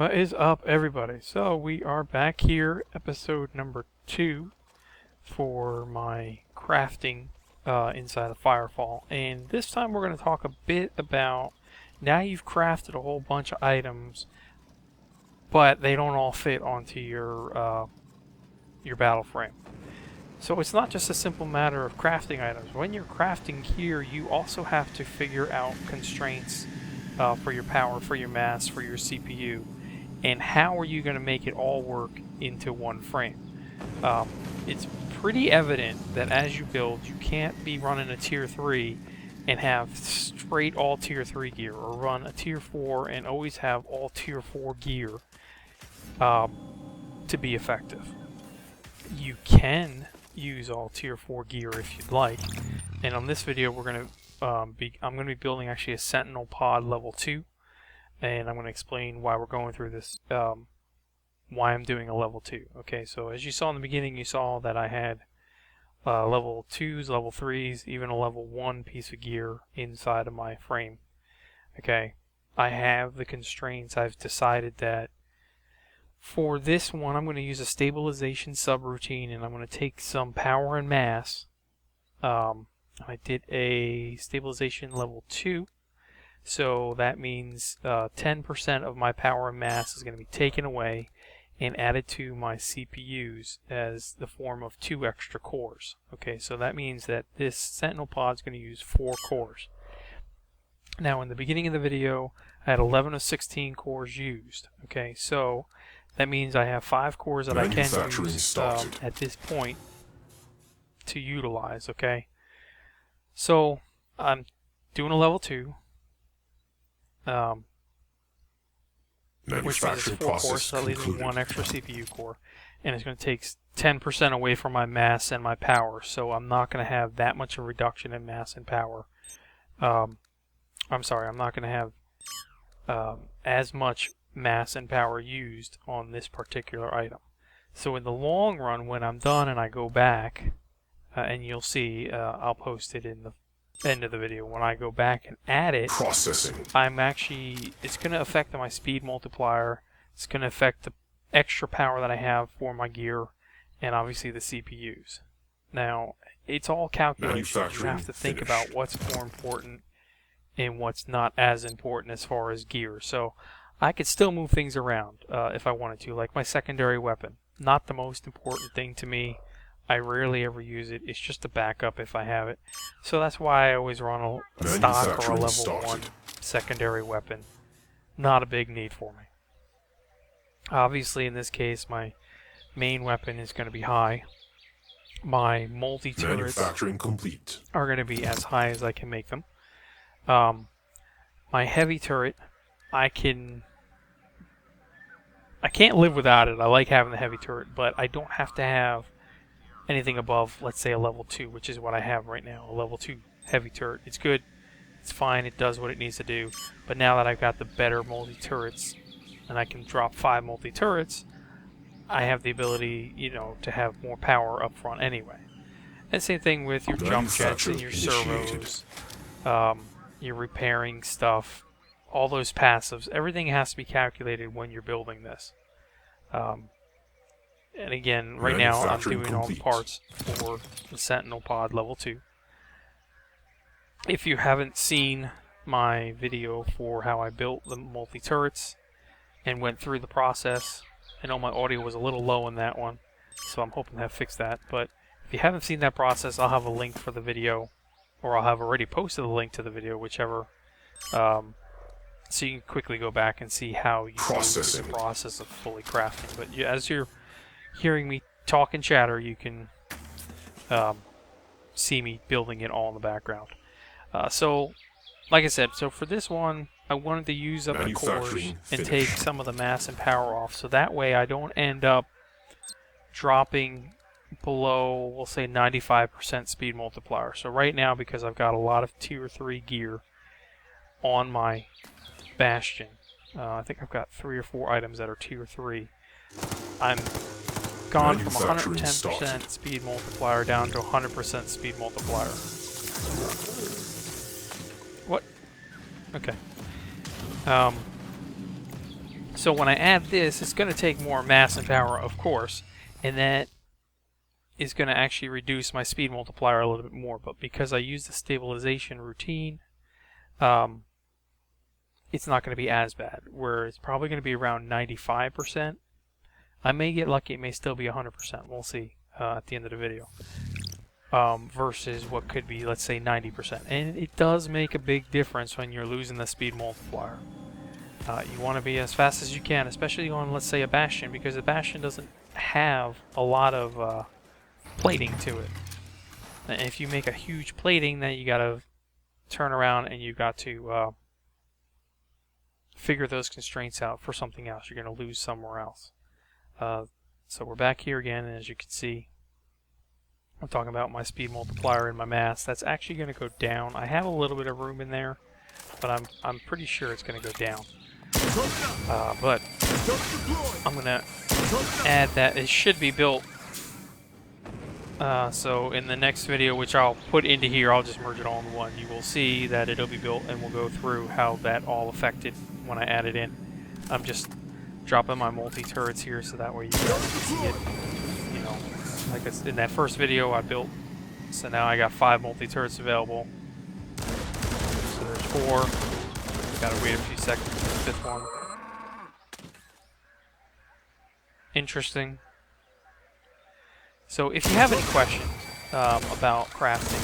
What is up, everybody? So we are back here, episode number 2 for my crafting inside of Firefall, and this time we're going to talk a bit about now you've crafted a whole bunch of items, but they don't all fit onto your battle frame. So it's not just a simple matter of crafting items. When you're crafting here, you also have to figure out constraints for your power, for your mass, for your CPU. And how are you going to make it all work into one frame? It's pretty evident that as you build, you can't be running a tier 3 and have straight all tier 3 gear, or run a tier 4 and always have all tier 4 gear to be effective. You can use all tier 4 gear if you'd like, and on this video we're going to I'm going to be building actually a Sentinel pod level 2. And I'm going to explain why we're going through this, why I'm doing a level 2. Okay, so as you saw in the beginning, you saw that I had level 2s, level 3s, even a level 1 piece of gear inside of my frame. Okay, I have the constraints. I've decided that for this one, I'm going to use a stabilization subroutine, and I'm going to take some power and mass. I did a stabilization level 2. So that means 10% of my power and mass is going to be taken away and added to my CPUs as the form of 2 extra cores. Okay, so that means that this Sentinel pod is going to use 4 cores. Now in the beginning of the video, I had 11 of 16 cores used. Okay, so that means I have 5 cores that I can use at this point to utilize. Okay, so I'm doing a level 2. Which means it's 4 cores, so that leaves me 1 extra CPU core, and it's going to take 10% away from my mass and my power, so I'm not going to have that much of a reduction in mass and power. I'm sorry, I'm not going to have as much mass and power used on this particular item. So in the long run, when I'm done and I go back, and you'll see, I'll post it in the end of the video, when I go back and add it, it's going to affect my speed multiplier, it's going to affect the extra power that I have for my gear, and obviously the CPUs. Now, it's all calculations. You have to think about what's more important and what's not as important as far as gear. So I could still move things around if I wanted to, like my secondary weapon. Not the most important thing to me. I rarely ever use it. It's just a backup if I have it. So that's why I always run a stock or a level 1 secondary weapon. Not a big need for me. Obviously in this case my main weapon is going to be high. My multi-turrets are going to be as high as I can make them. My heavy turret, I can't live without it. I like having the heavy turret, but I don't have to have anything above, let's say, a level 2, which is what I have right now, a level 2 heavy turret. It's good, it's fine, it does what it needs to do, but now that I've got the better multi-turrets, and I can drop 5 multi-turrets, I have the ability, you know, to have more power up front anyway. And same thing with your jump jets and your servos, your repairing stuff, all those passives. Everything has to be calculated when you're building this. And again, right now I'm doing all the parts for the Sentinel pod level 2. If you haven't seen my video for how I built the multi-turrets and went through the process, I know my audio was a little low in that one, so I'm hoping to have fixed that. But if you haven't seen that process, I'll have a link for the video, or I'll have already posted a link to the video, whichever, so you can quickly go back and see how you do the process of fully crafting. But as you're hearing me talk and chatter, you can see me building it all in the background. So, like I said, so for this one, I wanted to use up the cores and take some of the mass and power off, so that way I don't end up dropping below, we'll say, 95% speed multiplier. So right now, because I've got a lot of tier 3 gear on my Bastion, I think I've got 3 or 4 items that are tier 3. I'm gone from 110% speed multiplier down to 100% speed multiplier. What? Okay. So when I add this, it's going to take more mass and power, of course, and that is going to actually reduce my speed multiplier a little bit more. But because I use the stabilization routine, it's not going to be as bad, where it's probably going to be around 95%. I may get lucky, it may still be 100%. We'll see at the end of the video. Versus what could be, let's say, 90%. And it does make a big difference when you're losing the speed multiplier. You want to be as fast as you can, especially on, let's say, a Bastion, because a Bastion doesn't have a lot of plating to it. And if you make a huge plating, then you got to turn around and you got to figure those constraints out for something else. You're going to lose somewhere else. So we're back here again, and as you can see, I'm talking about my speed multiplier and my mass. That's actually going to go down. I have a little bit of room in there, but I'm pretty sure it's going to go down. But I'm going to add that. It should be built. So in the next video, which I'll put into here, I'll just merge it all in one. You will see that it'll be built, and we'll go through how that all affected when I add it in. I'm just dropping my multi-turrets here so that way you guys can see it. You know, like in that first video I built, so now I got 5 multi-turrets available. So there's 4. Gotta wait a few seconds for the 5th one. Interesting. So if you have any questions about crafting,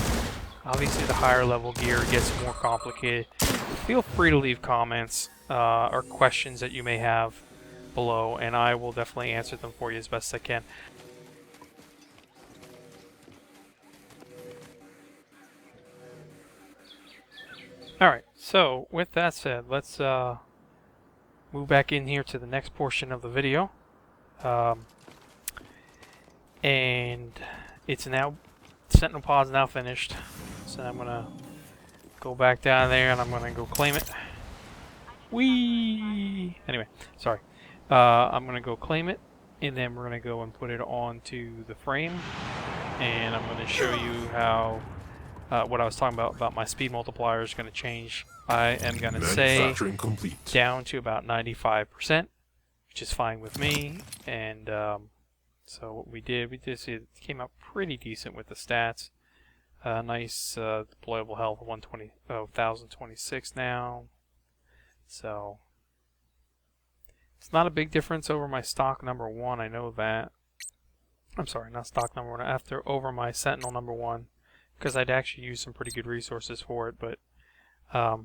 obviously the higher level gear gets more complicated. Feel free to leave comments or questions that you may have below, and I will definitely answer them for you as best I can. Alright, so with that said, let's move back in here to the next portion of the video. And it's now, Sentinel pod's now finished, so I'm gonna go back down there and I'm gonna go claim it. Whee! Anyway, sorry. I'm gonna go claim it, and then we're gonna go and put it onto the frame, and I'm gonna show you how what I was talking about my speed multiplier is gonna change. I am gonna say down to about 95%, which is fine with me, and so what we did see it came out pretty decent with the stats. Nice deployable health, 1,026 now. So it's not a big difference over my stock number 1. I know that. I'm sorry, not stock number 1. Over my Sentinel number 1, because I'd actually use some pretty good resources for it. But I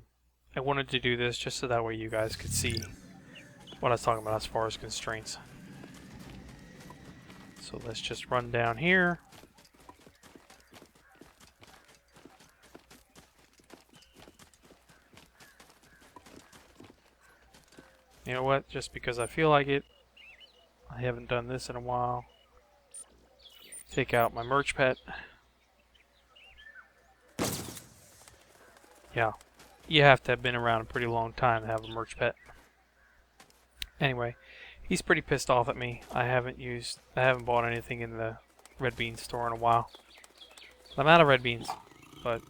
wanted to do this just so that way you guys could see what I was talking about as far as constraints. So let's just run down here. You know what? Just because I feel like it, I haven't done this in a while. Take out my merch pet. Yeah, you have to have been around a pretty long time to have a merch pet. Anyway, he's pretty pissed off at me. I haven't bought anything in the red bean store in a while. I'm out of red beans, but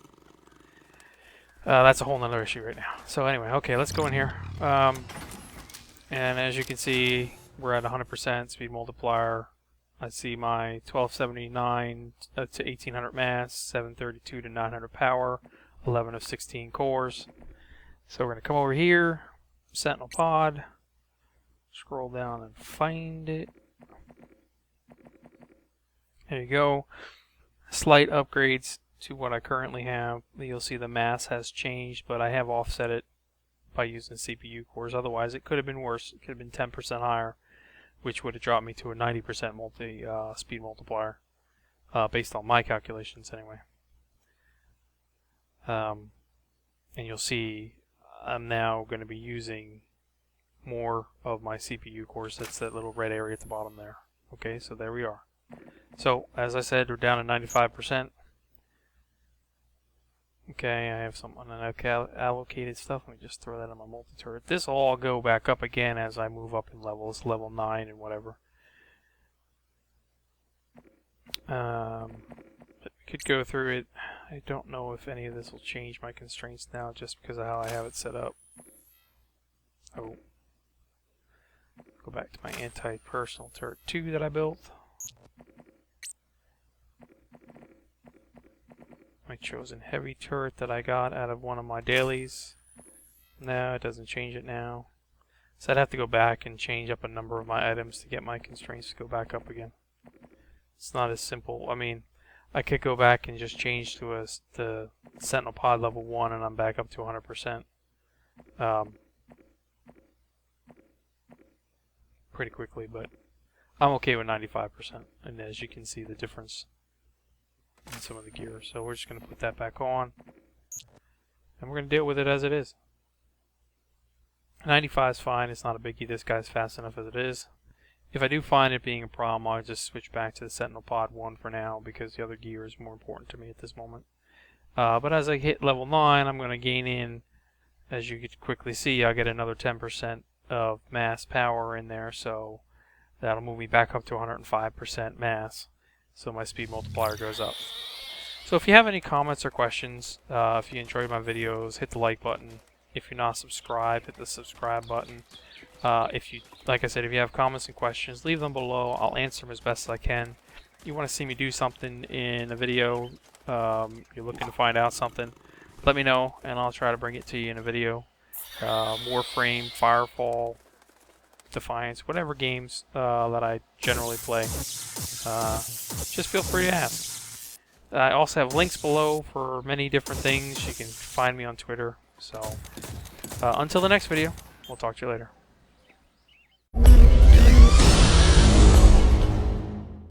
that's a whole nother issue right now. So anyway, okay, let's go in here. And as you can see, we're at 100% speed multiplier. I see my 1279 to 1800 mass, 732 to 900 power, 11 of 16 cores. So we're going to come over here, Sentinel pod, scroll down and find it. There you go. Slight upgrades to what I currently have. You'll see the mass has changed, but I have offset it by using CPU cores. Otherwise, it could have been worse. It could have been 10% higher, which would have dropped me to a 90% speed multiplier, based on my calculations anyway. And you'll see I'm now going to be using more of my CPU cores. That's that little red area at the bottom there. Okay, so there we are. So, as I said, we're down to 95%. Okay, I have some unallocated stuff. Let me just throw that on my multi-turret. This will all go back up again as I move up in levels, level 9 and whatever. But we could go through it. I don't know if any of this will change my constraints now just because of how I have it set up. Oh. back to my anti-personal turret 2 that I built. My chosen heavy turret that I got out of one of my dailies. No, it doesn't change it now. So I'd have to go back and change up a number of my items to get my constraints to go back up again. It's not as simple. I mean, I could go back and just change to the Sentinel pod level 1 and I'm back up to 100%. Pretty quickly, but I'm okay with 95%. And as you can see, the difference in some of the gear. So we're just going to put that back on. And we're going to deal with it as it is. 95 is fine. It's not a biggie. This guy's fast enough as it is. If I do find it being a problem, I'll just switch back to the Sentinel Pod 1 for now because the other gear is more important to me at this moment. But as I hit level 9, I'm going to gain in, as you can quickly see, I'll get another 10% of mass power in there, so that'll move me back up to 105% mass. So my speed multiplier goes up. So if you have any comments or questions, if you enjoyed my videos, hit the like button. If you're not subscribed, hit the subscribe button. Like I said, if you have comments and questions, leave them below. I'll answer them as best as I can. If you want to see me do something in a video, you're looking to find out something, let me know, and I'll try to bring it to you in a video. Warframe, Firefall, Defiance, whatever games that I generally play. Just feel free to ask. I also have links below for many different things. You can find me on Twitter. So, until the next video, we'll talk to you later.